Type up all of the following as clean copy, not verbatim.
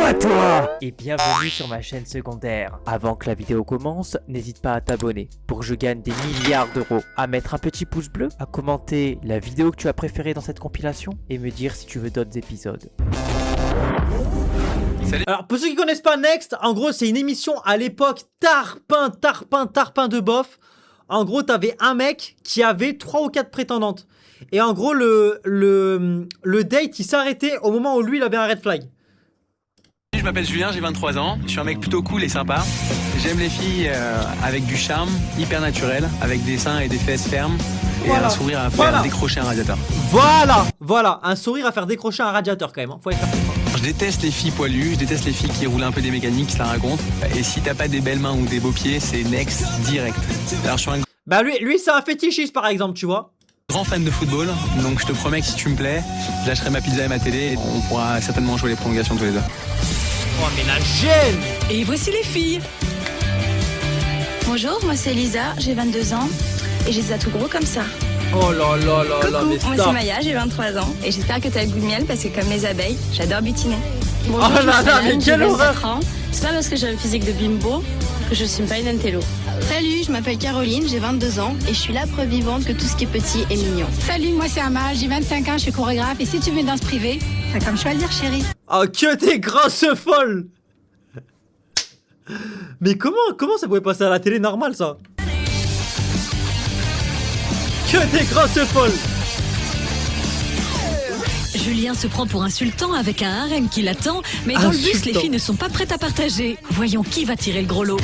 pas toi! Et bienvenue sur ma chaîne secondaire. Avant que la vidéo commence, n'hésite pas à t'abonner pour que je gagne des milliards d'euros, à mettre un petit pouce bleu, à commenter la vidéo que tu as préférée dans cette compilation et me dire si tu veux d'autres épisodes. Alors pour ceux qui connaissent pas Next, en gros c'est une émission à l'époque tarpin de bof. En gros t'avais un mec qui avait 3 ou 4 prétendantes. Et en gros le date il s'arrêtait au moment où lui il avait un red flag. Je m'appelle Julien, j'ai 23 ans, je suis un mec plutôt cool et sympa. J'aime les filles avec du charme, hyper naturel, avec des seins et des fesses fermes. Et un sourire à faire décrocher un radiateur. Voilà, un sourire à faire décrocher un radiateur quand même, hein. Faut aller faire ça. Je déteste les filles poilues, je déteste les filles qui roulent un peu des mécaniques, qui se la racontent. Et si t'as pas des belles mains ou des beaux pieds, c'est next direct. Alors je suis un Bah lui c'est un fétichiste par exemple, tu vois. grand fan de football, donc je te promets que si tu me plais, je lâcherai ma pizza et ma télé et on pourra certainement jouer les prolongations tous les deux. Oh mais la gêne! Et voici les filles. Bonjour, moi c'est Elisa, j'ai 22 ans et j'ai ça tout gros comme ça. Oh là là là là, mais Coucou, moi c'est Maya, j'ai 23 ans et j'espère que t'as le goût de miel parce que comme les abeilles, j'adore butiner. Bonjour, oh là là, mais quelle horreur! C'est pas parce que j'ai un physique de bimbo que je suis pas une intello. Salut, je m'appelle Caroline, j'ai 22 ans et je suis la preuve vivante que tout ce qui est petit est mignon. Salut, moi c'est Amal, j'ai 25 ans, je suis chorégraphe et si tu veux une danse privée, t'as comme choisir chérie. Oh que des grosses folles! Mais comment ça pouvait passer à la télé normale ça? Que des grosses folles! Julien se prend pour un sultan avec un harem qui l'attend, mais dans le bus, les filles ne sont pas prêtes à partager. Voyons qui va tirer le gros lot.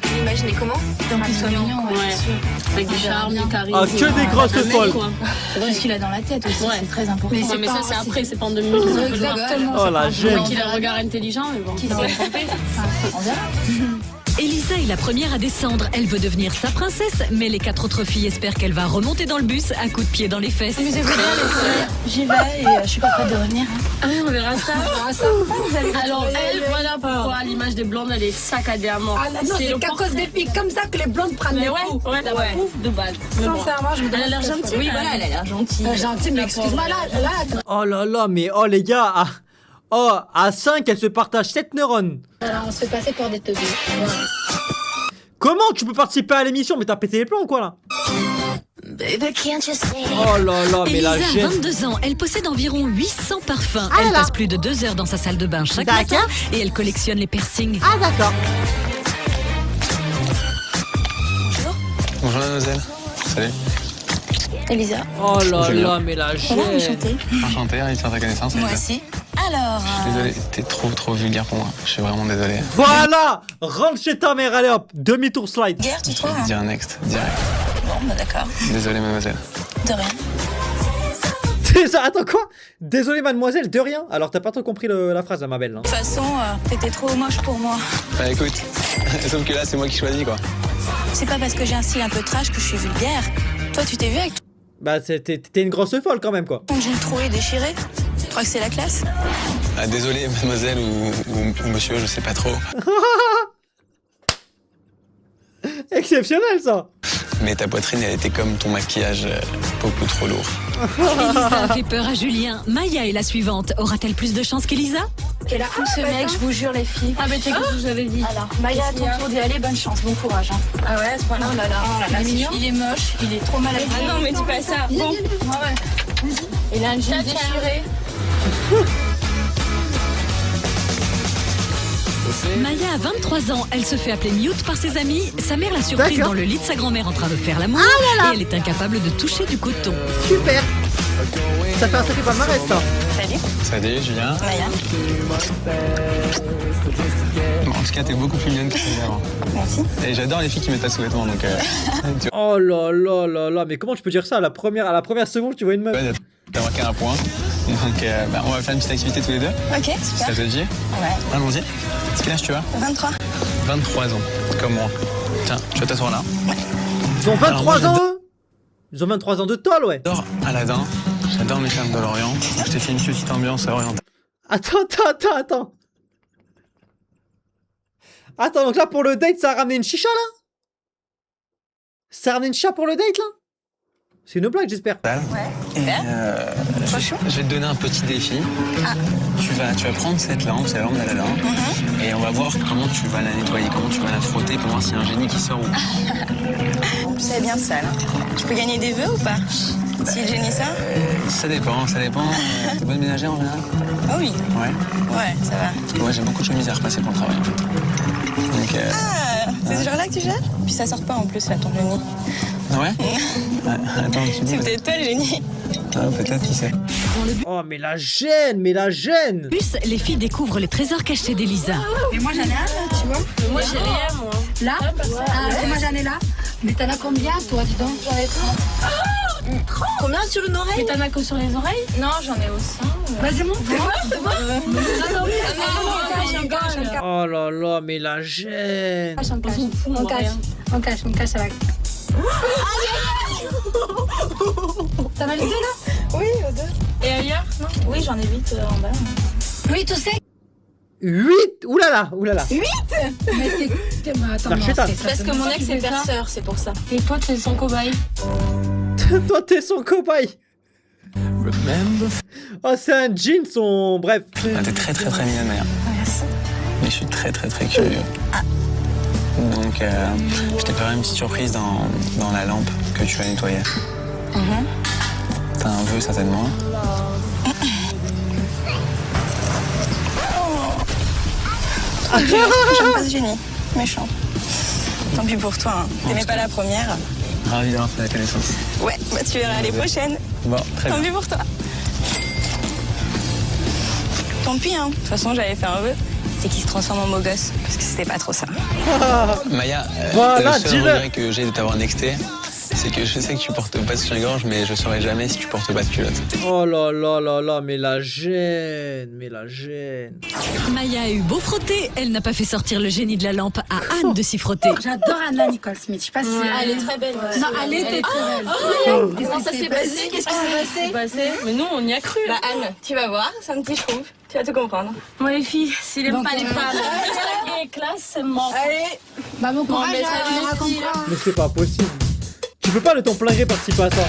Vous l'imaginez comment? Donc il soit mignon, Ouais. Avec du charme, du charisme. Ah que des grosses folles! C'est ce qu'il a dans la tête aussi, Ouais. c'est très important. Ouais, mais ça c'est après, c'est pas en 2 minutes. Exactement. Oh la gêne! Qu'il a un regard intelligent, mais bon. On verra. Elisa est la première à descendre. Elle veut devenir sa princesse, mais les 4 autres filles espèrent qu'elle va remonter dans le bus à coups de pied dans les fesses. J'y vais et je suis pas prête de revenir. Ah oui, on verra ça. Alors elle, voilà pourquoi à l'image des blondes, elle est saccadée à mort. C'est qu'à cause des filles comme ça que les blondes prennent Mais des ouais, coups. ouais, t'as pas ouf de balle. Sincèrement, je me Elle a l'air gentille. Oui, voilà, elle a l'air gentille. Gentille, mais excuse-moi là. Oh là là, mais oh les gars, à 5 elle se partage 7 neurones. Alors on se fait passer pour des teubés. Comment tu peux participer à l'émission? Mais t'as pété les plombs quoi là? Oh là là, mais la Elisa a gêne! 22 ans. Elle possède environ 800 parfums. Elle passe plus de 2 heures dans sa salle de bain chaque matin et elle collectionne les piercings. Ah d'accord. Bonjour mademoiselle. Salut. Elisa, Oh là Julien. là, mais la comment gêne! enchantée? Enchanté, ravi de faire ta connaissance. Moi Elisa. aussi. Alors, Désolé, t'es trop vulgaire pour moi. Je suis vraiment désolé. Voilà! Rentre chez ta mère, allez hop! Demi-tour slide! guerre, tu Je trouves? vais te dire un next, direct. Bon, bah d'accord. Désolé mademoiselle. De rien. Attends quoi? Désolé mademoiselle, de rien! Alors t'as pas trop compris la phrase, ma belle. Hein. De toute façon, t'étais trop moche pour moi. Bah écoute, sauf que là c'est moi qui choisis quoi. C'est pas parce que j'ai un style un peu trash que je suis vulgaire. Toi, tu t'es vu avec Bah t'es une grosse folle quand même quoi. ton jean troué déchiré? Tu crois que c'est la classe? Ah, désolé mademoiselle ou monsieur, je sais pas trop. Exceptionnel ça! Mais ta poitrine elle était comme ton maquillage beaucoup trop lourd. Elisa a fait peur à Julien. Maya est la suivante. Aura-t-elle plus de chance qu'Elisa? Quel a ce mec, je vous jure les filles. Ah, mais tu sais que je vous avais dit. Alors, Maya, à ton tour d'y aller, bonne chance, bon courage. Hein. Ah ouais, c'est pas là. Oh là là, il est mignon. Il est moche, il est trop mal habillé. Ah non, mais dis pas ça. Bon. Ouais. Il a un jean déchiré. Maya a 23 ans. Elle se fait appeler Mute par ses amis. Sa mère l'a surprise D'accord. dans le lit de sa grand-mère en train de faire l'amour. Et elle est incapable de toucher du coton. Super! Ça fait un sacré palmarès ça! Salut. Salut Julien. Maya. Bon, en tout cas t'es beaucoup plus mignonne que celle d'avant. Merci. Et j'adore les filles qui mettent à sous-vêtements donc tu Oh là là là là, mais comment tu peux dire ça à la première seconde tu vois une meuf? vois, t'as marqué un point. Donc on va faire une petite activité tous les deux. Ok, Ça super. te dit? Ouais. Allons-y. Quel âge tu as? 23. 23 ans, comme moi. Tiens, tu vas t'asseoir là. Ils ont 23 Alors, ans moi, eux? Ils ont 23 ans de tôle ouais! J'adore Aladdin, j'adore mes femmes de l'Orient. Je t'ai fait une petite ambiance orientale. Attends! Attends, donc là pour le date ça a ramené une chicha là? Ça a ramené une chicha pour le date là? C'est une blague, j'espère. Ouais. Super. Trop chaud. Je vais te donner un petit défi. Ah. Tu tu vas prendre cette lampe, c'est la lampe d'Aladin, et on va voir comment tu vas la nettoyer, comment tu vas la frotter pour voir s'il y a un génie qui sort ou pas. C'est bien sale. Je peux gagner des vœux ou pas? Si le génie sort? Ça dépend. T'es bonne ménagère en général? Ah oui. Ouais. Ouais, ça va. Parce que moi j'ai beaucoup de chemises à repasser pour le travail en fait. Donc, Ah, c'est ce genre-là que tu gères? Puis ça sort pas en plus là, ton génie. Ouais. Attends, tu dis. C'est peut-être toi le génie. Ah, peut-être, qui sait. Oh, mais la gêne, mais la gêne. Plus, les filles découvrent les trésors cachés d'Elisa. Mais moi, j'en ai un, là, tu vois. Moi, j'ai rien, moi. Là moi, j'en ai là. Mais t'en as combien, toi, dis donc? J'en ai 30. Combien sur une oreille? Mais t'en as que sur les oreilles? Non, j'en ai au sein. Vas-y, montre. Oh là là, mais la gêne. On cache avec. T'en as les deux, là? Oui, aux deux. Et ailleurs? Non. Oui, j'en ai 8 en bas. Oui, tu sais. 8. Oulala. Mais attends, L'archétype. c'est Parce que mon ex est perceur, c'est pour ça. Et toi, tu es son cobaye. Toi, t'es son cobaye. Oh, c'est un jean, son. Bref. Ah, t'es très mignonne, Maya. Merci. Mais je suis très curieux. Donc, je t'ai préparé une petite surprise dans la lampe que tu vas nettoyer. T'as un vœu, certainement. Je passe génie. Méchant. Tant pis pour toi, hein. T'aimais pas la première. Ravi d'avoir fait la connaissance. Ouais, bah tu verras les prochaines. Bon, très Tant bien. pis pour toi. Tant pis, hein. De toute façon, j'avais fait un vœu. C'est qu'il se transforme en beau gosse. Parce que c'était pas trop ça. Maya, Voilà, le seul dis-le. regret que j'ai de t'avoir nexté, c'est que je sais que tu portes pas de soutien-gorge, mais je saurais jamais si tu portes pas de culotte. Oh là là là là, mais la gêne. Maya a eu beau frotter, elle n'a pas fait sortir le génie de la lampe à Anne de s'y frotter. J'adore Anna Nicole Smith. Je sais pas si. Elle est très belle. Non, elle était très belle. Comment ça s'est passé? Qu'est-ce qui s'est passé? Mais nous, on y a cru. Bah Anne, tu vas voir, c'est un petit chouve. Tu vas tout comprendre. Moi, les filles, s'il aime Donc, pas les femmes, reste et classe, c'est mort. Allez. Bah, mon courage, mais ça tu va, raconteras. Mais c'est pas possible. Tu peux pas de ton plein gré participer à ça.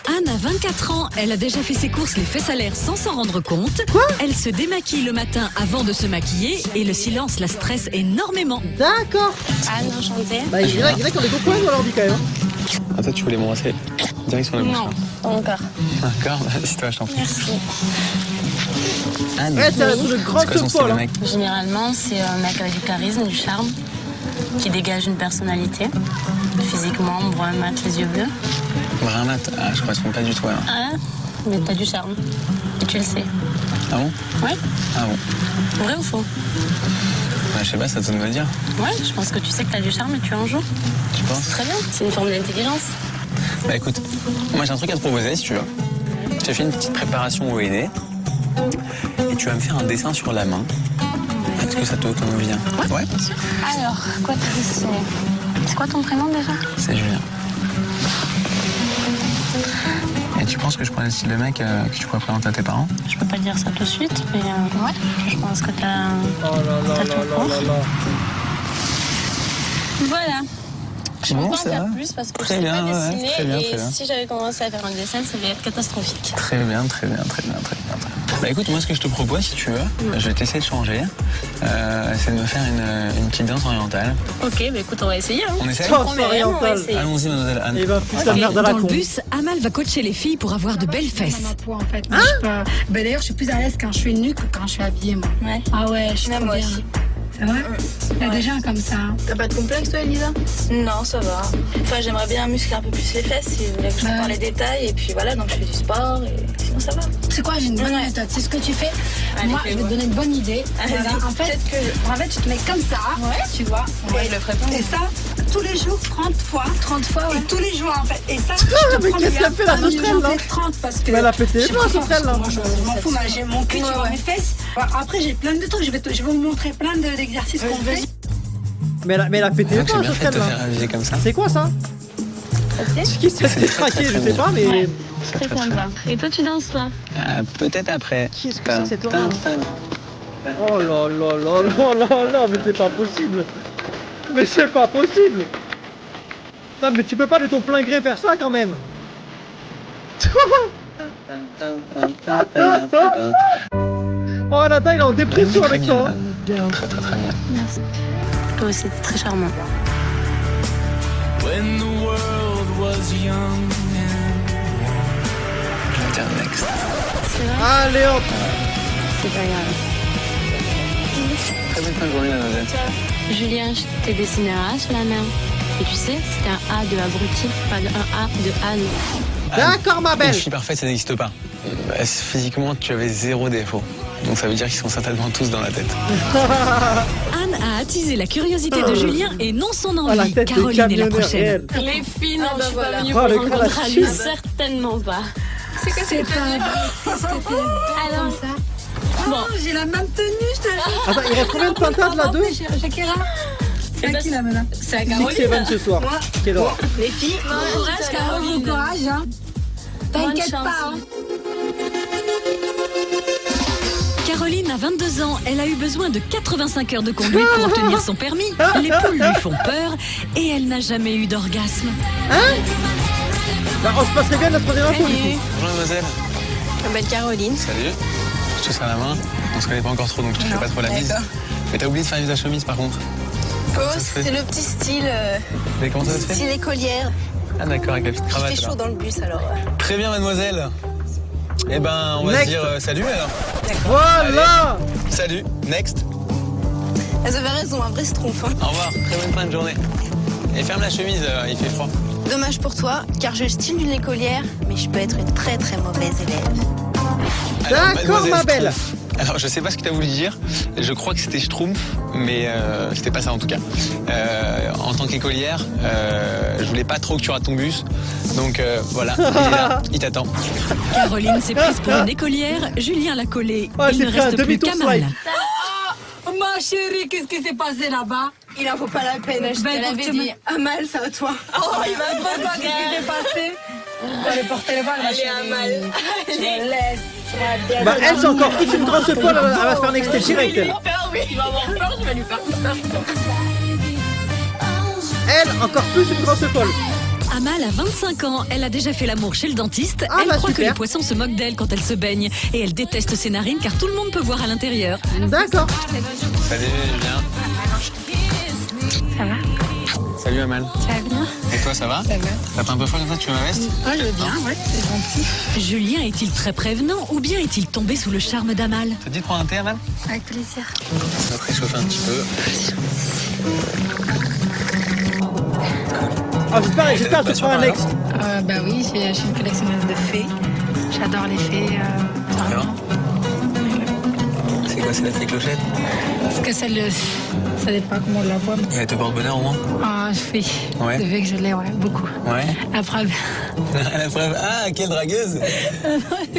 Anne a 24 ans, elle a déjà fait ses courses les fesses à l'air sans s'en rendre compte. Elle se démaquille le matin avant de se maquiller et le silence la stresse énormément. D'accord. Anne, enchantée. Bah, il y en a qui ont des gros points dans l'ordi quand même. Ah, toi, tu voulais m'embrasser direction les Non, pas encore. D'accord, c'est toi, je t'en prie. Merci. Anne, Ouais, c'est un truc de grand c'est quoi son style folle. de Hein. mec? Généralement, c'est un mec avec du charisme, du charme, qui dégage une personnalité. Physiquement, brun, mat, les yeux bleus. Brun mat, ah, je correspond pas du tout alors. Ah, mais t'as du charme. Et tu le sais. Ah bon? Ouais. Ah bon? Vrai ou faux? Bah, je sais pas, ça te de me le dire. Ouais, je pense que tu sais que t'as du charme et tu en joues. Tu penses? Très bien, c'est une forme d'intelligence. Bah écoute, moi j'ai un truc à te proposer si tu veux. Je t'ai fait une petite préparation au aîné et tu vas me faire un dessin sur la main. Est-ce que ça te convient? Ouais. Alors, quoi t'as dessiné? C'est quoi ton prénom déjà? C'est Julien. Et tu penses que je pourrais le style de mec que tu pourrais présenter à tes parents? Je peux pas dire ça tout de suite, mais ouais, je pense que t'as... Oh là là là là là là. Voilà. Je peux Bon, pas en ça faire va. plus parce que Très je sais bien, pas ouais, dessiner très bien, et très bien. si j'avais commencé à faire un dessin, ça allait être catastrophique. Très bien. Bah écoute, moi ce que je te propose, si tu veux, je vais t'essayer de changer. C'est de me faire une petite danse orientale. Ok, bah écoute, on va essayer. Hein. On essaie? Danse Promets, on va orientale. essayer. Allons-y, mademoiselle Anne. Et ben, putain, merde à la Dans le con. bus, Amal va coacher les filles pour avoir de belles fesses. Ma peau, en fait. Moi, je peux- Bah, d'ailleurs, je suis plus à l'aise quand je suis nue que quand je suis habillée, moi. Ouais. Ah ouais, je suis Même trop moi bien. aussi. C'est vrai? Il y a des gens comme ça. Hein. T'as pas de complexe toi, Elisa? Non, ça va. Enfin, j'aimerais bien muscler un peu plus les fesses si vous voulez que je vous parle les détails. Et puis voilà, donc je fais du sport et sinon ça va. C'est quoi, j'ai une bonne Ouais. méthode. C'est ce que tu fais. Allez, Moi, je vais te fais-moi. donner une bonne idée. Allez-y. Voilà. En fait, tu te mets comme ça, tu vois. Ouais, je le ferai pas. Et ça, tous les jours, 30 fois. 30 fois, ouais. Et tous les jours, en fait. Et ça, mais qu'est-ce qu'elle fait, la sauterelle, là? 30 parce que... Mais elle a pété les je plombs, la préfère, sauterelle, là. parce que moi, je m'en fous, moi, j'ai mon cul, tu vois, mes fesses. Après, j'ai plein de trucs. Je vais vous montrer plein d'exercices qu'on fait. Mais elle a pété les Donc, j'ai plombs, bien ce fait de te là. faire aviser comme ça. C'est quoi ça? C'est qui s'est détraqué, je sais pas, mais. C'est très sympa. Et toi, tu danses là? Peut-être après. Qu'est-ce que c'est cette horreur? Oh là là là là là là, mais c'est pas possible. Mais c'est pas possible. Non, mais tu peux pas de ton plein gré faire ça quand même. Oh, Nathan, il est en dépression avec toi. Hein. Très très très bien. Merci. Toi aussi, t'es très charmant. Je vais dire next. C'est vrai? Allez hop. C'est pas grave. Très bonne fin de journée, mademoiselle. Julien, je t'ai dessiné un A sur la main. Et tu sais, c'était un A de abruti, pas un A de Anne. D'accord, ma Une belle. fille parfaite, ça n'existe pas. Physiquement, tu avais 0 défaut. Donc ça veut dire qu'ils sont certainement tous dans la tête. Anne a attisé la curiosité de Julien et non son Oh, la envie. tête de Caroline est la camionneur prochaine. réel. Les filles, non, je suis pas venue Oh, pour le rencontrer crash. Alice. Certainement pas. C'est que c'est pas Alors, ça. Bon, j'ai la même tenue, je te jure. Attends, il reste combien de pintades là? 2? Shakira. C'est à qui là maintenant? c'est à 6 Caroline. Seven ce soir. Quelle horreur. Les filles, bon courage, Bon Caroline. courage, hein. T'inquiète chance. pas, hein. Caroline a 22 ans. Elle a eu besoin de 85 heures de conduite pour obtenir son permis. Les poules lui font peur et elle n'a jamais eu d'orgasme. Bah, on se passerait bien de la troisième info du coup. Bonjour mademoiselle. Je m'appelle Caroline. Salut. Je te serre la main. On se connaît pas encore trop donc je te fais pas trop la bise. Mais t'as oublié de faire une ta chemise par contre. Oh, Ça se fait. c'est le petit style, Mais comment ça se fait? style écolière. Ah d'accord, avec la petite Il cravate fait chaud alors. dans le bus alors. Très bien mademoiselle. Eh ben on va Next. se dire salut alors. Voilà. Salut, next. Elles avaient raison, un vrai schtroumpf. Hein. Au revoir, très bonne fin de journée. Et ferme la chemise, il fait froid. Dommage pour toi, car j'ai le style d'une écolière, mais je peux être une très très mauvaise élève. Alors, D'accord, mademoiselle ma belle. Schtroumpf. Alors je sais pas ce que tu as voulu dire, je crois que c'était Schtroumpf, mais c'était pas ça en tout cas. En tant qu'écolière, je voulais pas trop que tu rates ton bus, donc voilà, il est là, il t'attend. Caroline s'est prise pour une écolière. Julien l'a collée. Oh, Il j'ai ne fait un reste plus demi-tour qu'Amal. slide. Ma chérie, qu'est-ce qui s'est passé là-bas? Il en vaut pas la peine, je te Ben, l'avais tu dit. Un mal, ça à toi. Oh, il va pas qu'est-ce qui s'est passé? Allez, portez le bal, ma chérie. un mal. Je me laisse. ma Bah, belle. elle, c'est encore plus une grosse folle. Elle va se faire nexter direct. Elle. Il va avoir peur, je vais lui faire peur. Elle, encore plus une grosse folle. Amal a 25 ans, elle a déjà fait l'amour chez le dentiste. Ah, Elle bah, croit que super. les poissons se moquent d'elle quand elle se baigne. Et elle déteste ses narines car tout le monde peut voir à l'intérieur. D'accord. Salut Julien. Ça va? Salut Amal. Ça va bien? Et toi ça va? Ça va. T'as pas un peu froid comme ça, tu veux ma veste? Ouais, je veux bien, ouais, c'est gentil. Julien est-il très prévenant ou bien est-il tombé sous le charme d'Amal? Ça te dit de prendre un thé Amal? Avec plaisir. On va préchauffer un petit peu. Ah, j'espère que tu prends un ex. Bah oui, je suis une collectionneuse de fées. J'adore les fées. Vraiment? C'est quoi, c'est la fée clochette? Parce que ça dépend comment on la voit. Mais... Elle te porte bonheur au moins? Ah, oui. Ouais. C'est vrai que je l'ai, ouais, beaucoup. Ouais. Après, La preuve. Ah, quelle dragueuse!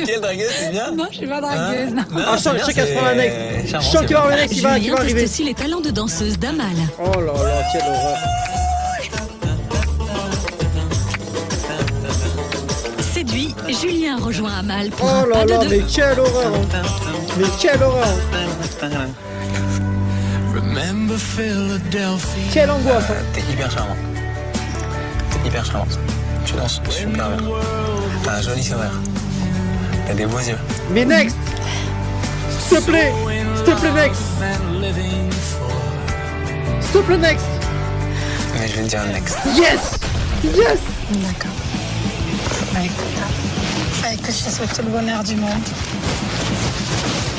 Quelle dragueuse, c'est bien! non, je suis pas dragueuse, non. Ah, je sens qu'elle se prend un ex. Je sens qu'il va y avoir un ex qui va Julien teste arriver. aussi les talents de danseuse d'Amal. Oh là là, quelle horreur. Séduit, Julien rejoint Amal pour Oh un là pas là, de deux. mais quelle horreur. Hein. Mais quelle horreur. Quelle angoisse. Hein. T'es hyper charmant. T'es hyper charmante. Tu danses super bien. T'as un joli sourire. T'as des beaux yeux. Mais next. S'il te plaît, next. S'il te plaît, next. Mais je vais te dire next. Yes. Yes. D'accord. Bah écoute, que je te souhaite tout le bonheur du monde.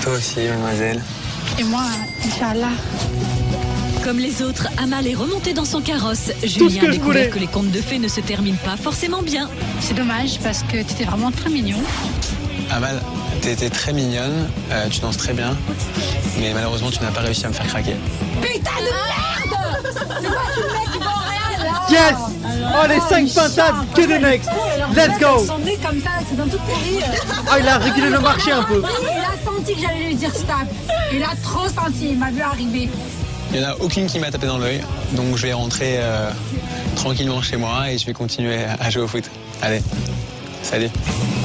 Toi aussi, mademoiselle. Et moi, Inch'Allah. Comme les autres, Amal est remontée dans son carrosse. ce Julien que a je voulais. découvert que les contes de fées ne se terminent pas forcément bien. C'est dommage parce que tu étais vraiment très mignon. Amal, t'étais très mignonne, tu danses très bien, mais malheureusement tu n'as pas réussi à me faire craquer. Putain de merde! C'est pas tout le mec qui va au Real, là! Yes. Oh, les 5 pintades, que des next. Let's go. Son nez comme ça, c'est dans tout pourri. Oh, il a régulé le marché un peu. Il a senti que j'allais lui dire stop. Il a trop senti, il m'a vu arriver. Il n'y en a aucune qui m'a tapé dans l'œil, donc je vais rentrer tranquillement chez moi et je vais continuer à jouer au foot. Allez, salut.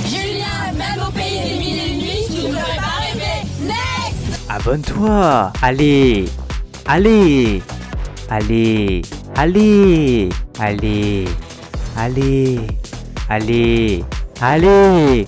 Julien, même au pays des mille et une nuits, tu ne m'aurais pas rêvé. Next! Abonne-toi. Allez. Allez. Allez. Allez. Allez. Allez. Allez. Allez.